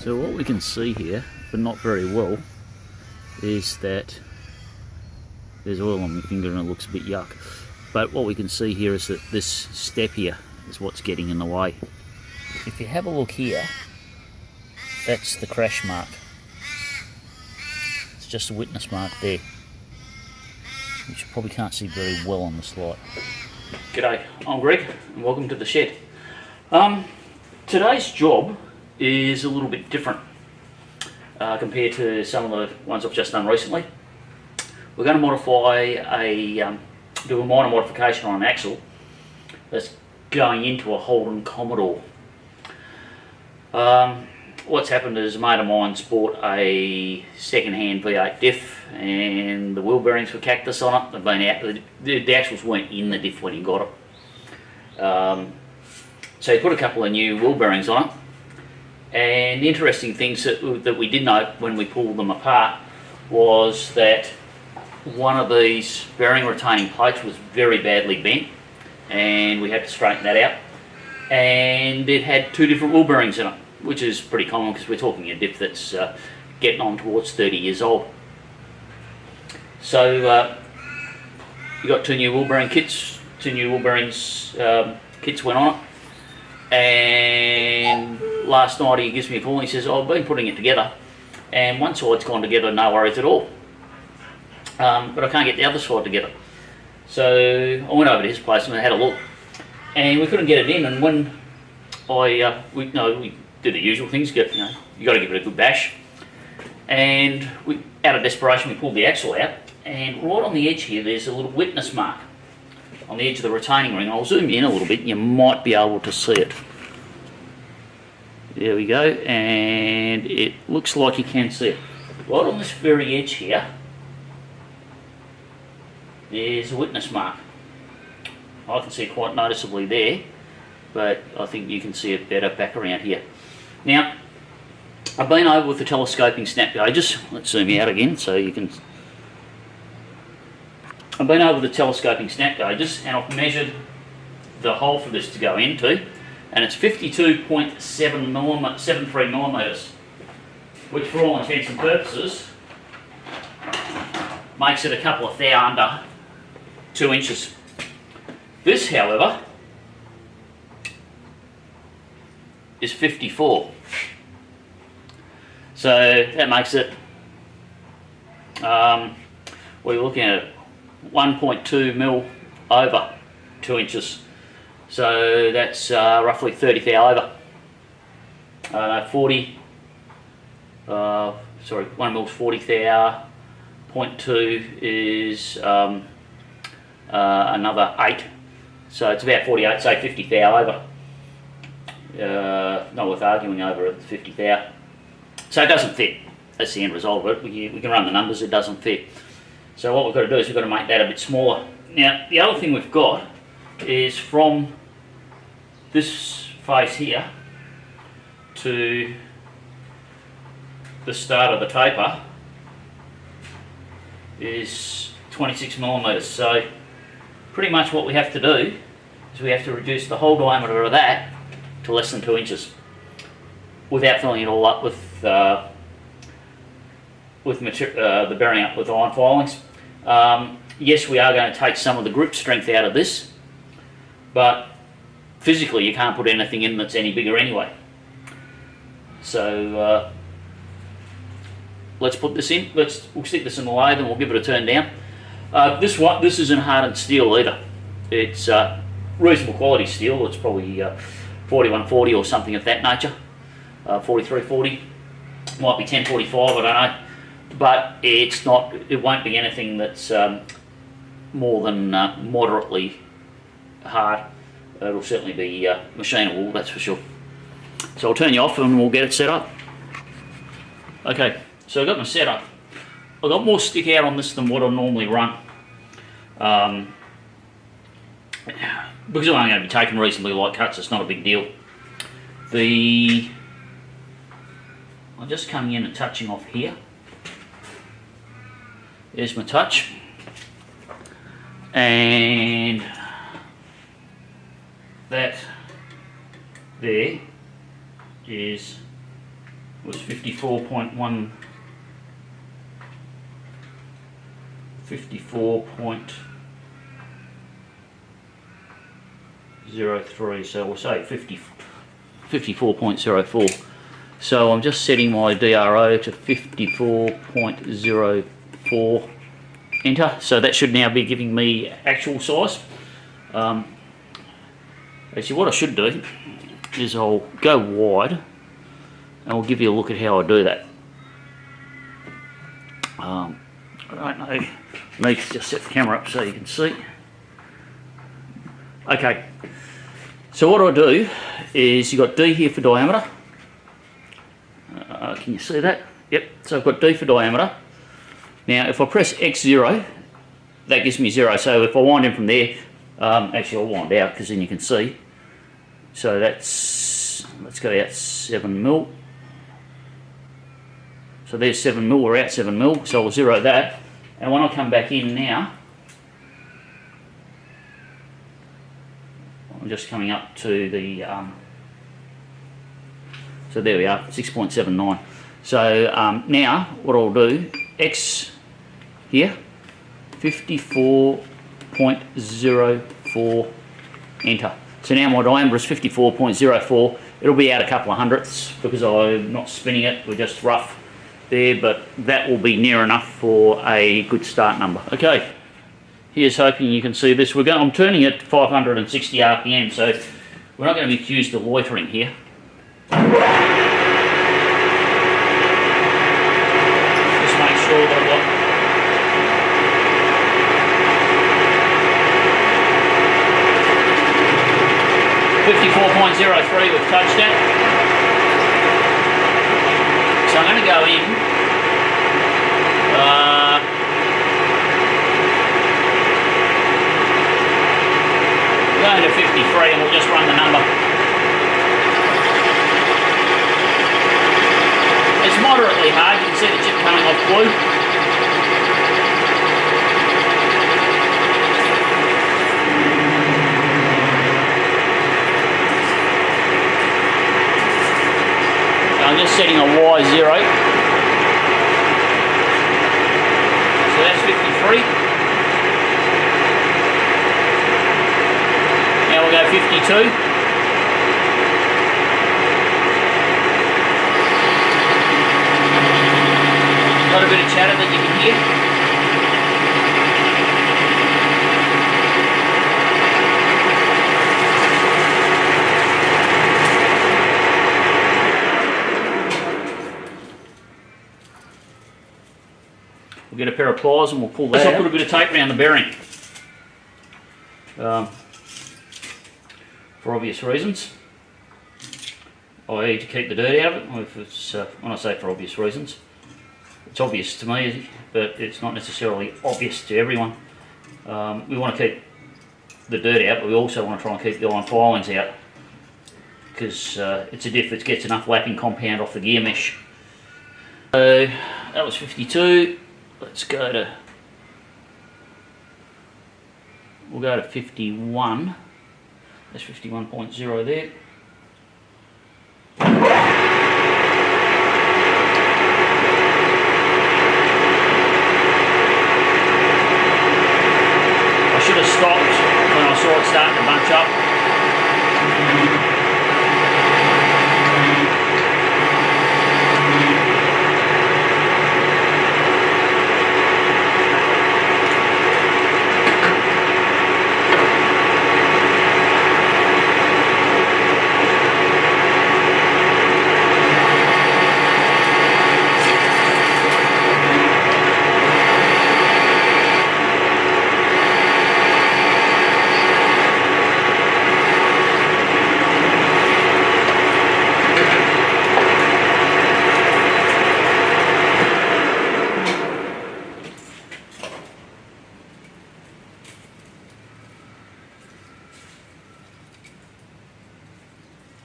So what we can see here, but not very well, is that there's oil on my finger and it looks a bit yuck. But what we can see here is that this step here is what's getting in the way. If you have a look here, that's the crash mark. It's just a witness mark there, which you probably can't see very well on this light. G'day, I'm Greg and welcome to the shed. Today's job is a little bit different compared to some of the ones I've just done recently. We're going to do a minor modification on an axle that's going into a Holden Commodore. What's happened is a mate of mine's bought a second-hand V8 diff and the wheel bearings were cactus on it. They've been out. The axles weren't in the diff when he got it. So he put a couple of new wheel bearings on it. And the interesting things that we did note when we pulled them apart was that one of these bearing retaining plates was very badly bent and we had to straighten that out. And it had two different wheel bearings in it, which is pretty common because we're talking a diff that's getting on towards 30 years old. So you got two new wheel bearing kits, two new wheel bearings kits went on it. And last night he gives me a call and he says, oh, I've been putting it together and one side's gone together, no worries at all. But I can't get the other side together. So I went over to his place and I had a look and we couldn't get it in. And when we did the usual things, you got to give it a good bash. And out of desperation, we pulled the axle out and right on the edge here there's a little witness mark on the edge of the retaining ring. I'll zoom in a little bit and you might be able to see it. There we go, and it looks like you can see it. Right on this very edge here, there's a witness mark. I can see it quite noticeably there, but I think you can see it better back around here. Now, I've been over with the telescoping snap gauges. Let's zoom out again so you can... I've been over the telescoping snap gauges and I've measured the hole for this to go into, and it's 52.73 millimeters, which for all intents and purposes makes it a couple of thou under 2 inches. This, however, is 54. So that makes it, what are you looking at? 1.2 mil over 2 inches. So that's roughly 30 thou over. 1 mil's 40 thou, 0.2 is another 8. So it's about 48, say 50 thou over. Not worth arguing over at 50 thou. So it doesn't fit. That's the end result of it. We can run the numbers, it doesn't fit. So what we've got to do is we've got to make that a bit smaller. Now, the other thing we've got is from this face here to the start of the taper is 26 millimeters. So pretty much what we have to do is we have to reduce the whole diameter of that to less than 2 inches without filling it all up with the bearing up with iron filings. Yes, we are going to take some of the grip strength out of this, but physically you can't put anything in that's any bigger anyway. So let's put this in. We'll stick this in the lathe and we'll give it a turn down. This isn't hardened steel either. It's reasonable quality steel. It's probably 4140 or something of that nature. 4340, might be 1045, I don't know. But it's not. It won't be anything that's more than moderately hard. It'll certainly be machinable, that's for sure. So I'll turn you off and we'll get it set up. Okay, so I've got my setup. I've got more stick out on this than what I normally run. Because I'm only going to be taking reasonably light cuts, it's not a big deal. I'm just coming in and touching off here. There's my touch, and that there is was 54.1, 54.03, so we'll say 54.04. So I'm just setting my DRO to 54.04, enter. So that should now be giving me actual size. Actually, what I should do is I'll go wide and I'll give you a look at how I do that. I don't know, I need to just set the camera up so you can see. Okay, so what I do is you've got D here for diameter. Can you see that? Yep, so I've got D for diameter. Now if I press X0, that gives me 0. So if I wind in from there, actually I'll wind out because then you can see. So that's, let's go out 7mm. So there's 7mm, we're out 7mm, so I'll 0 that. And when I come back in now, I'm just coming up to the, so there we are, 6.79. So now what I'll do, X here, 54.04, enter. So now my diameter is 54.04. It'll be out a couple of hundredths because I'm not spinning it, we're just rough there, but that will be near enough for a good start number. Okay, here's hoping you can see this. I'm turning it to 560 RPM, so we're not going to be accused of loitering here. Just make sure that I've got 54.03, we've touched it. So I'm going to go in, we're going to 53 and we'll just run the number. It's moderately hard, you can see the chip coming off blue. I'm just setting a Y0. So that's 53. Now we'll go 52. Got a bit of chatter that you can hear. We'll get a pair of pliers and we'll pull that out. I'll put a bit of tape around the bearing. For obvious reasons. I.e. to keep the dirt out of it. If it's, when I say for obvious reasons, it's obvious to me, but it's not necessarily obvious to everyone. We want to keep the dirt out, but we also want to try and keep the iron filings out, because it's a diff that gets enough lapping compound off the gear mesh. So that was 52. Let's go to, we'll go to 51. That's 51.0 there. I should have stopped when I saw it starting to bunch up.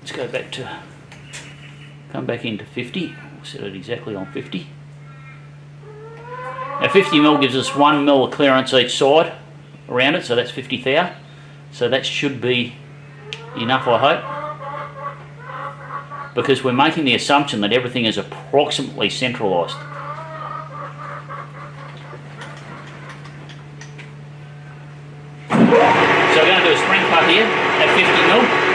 Let's go back to, come back into 50, we'll set it exactly on 50. Now 50mm gives us 1mm of clearance each side around it, so that's 50 thou. So that should be enough, I hope. because we're making the assumption that everything is approximately centralised. So we're going to do a spring cut here at 50mm.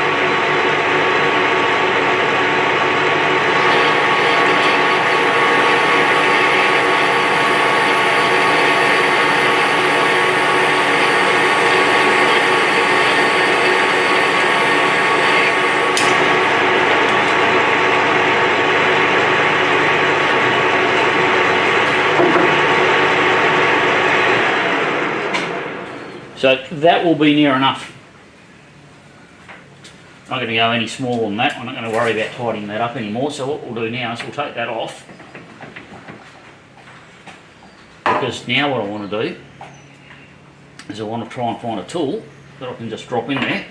So that will be near enough. I'm not going to go any smaller than that. I'm not going to worry about tidying that up anymore. So what we'll do now is we'll take that off. Because now what I want to do is I want to try and find a tool that I can just drop in there.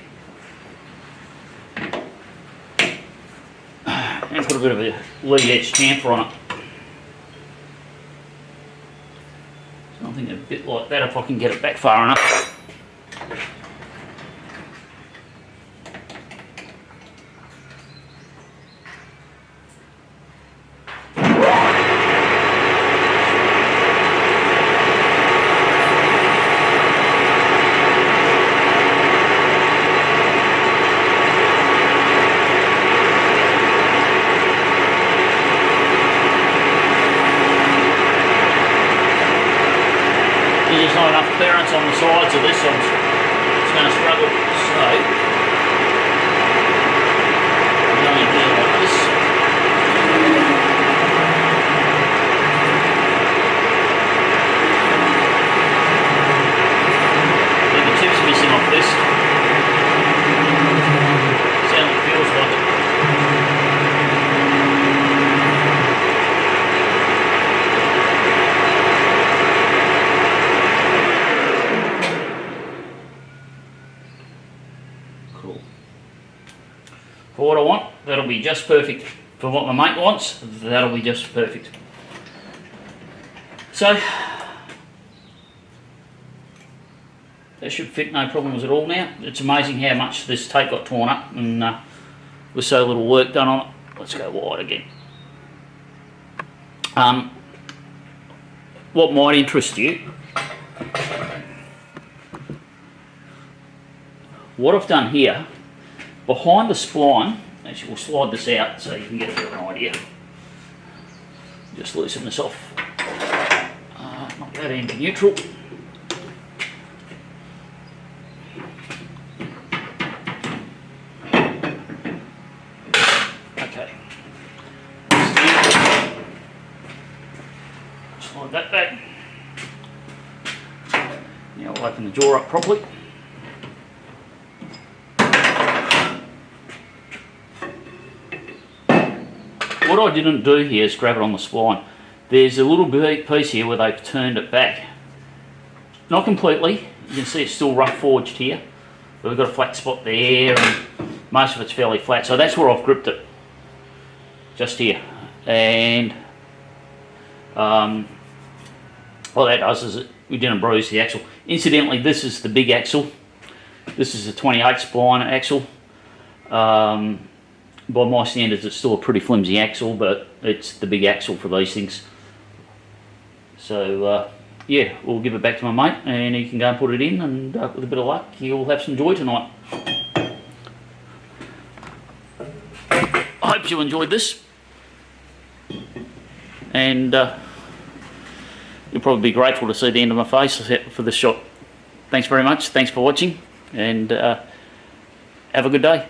And put a bit of a lead edge chamfer on it. Something a bit like that if I can get it back far enough. There's not enough clearance on the sides of this, so it's going to struggle. So I'm going here like this. And the tip's missing off this. Certainly feels like it. For what I want, that'll be just perfect. For what my mate wants, that'll be just perfect. So, that should fit no problems at all now. It's amazing how much this tape got torn up and with so little work done on it. Let's go wide again. What might interest you, what I've done here, behind the spline, actually we'll slide this out so you can get a bit of an idea. Just loosen this off. Knock that into neutral. Okay. Slide that back. Now we'll open the jaw up properly. What I didn't do here is grab it on the spline. There's a little piece here where they've turned it back. Not completely, you can see it's still rough forged here, but we've got a flat spot there and most of it's fairly flat, so that's where I've gripped it, just here. And what that does is we didn't bruise the axle. Incidentally, this is the big axle. This is a 28 spline axle. By my standards it's still a pretty flimsy axle, but it's the big axle for these things. So yeah, we'll give it back to my mate and he can go and put it in, and with a bit of luck he'll have some joy tonight. I hope you enjoyed this, and you'll probably be grateful to see the end of my face for this shot. Thanks very much, thanks for watching, and have a good day.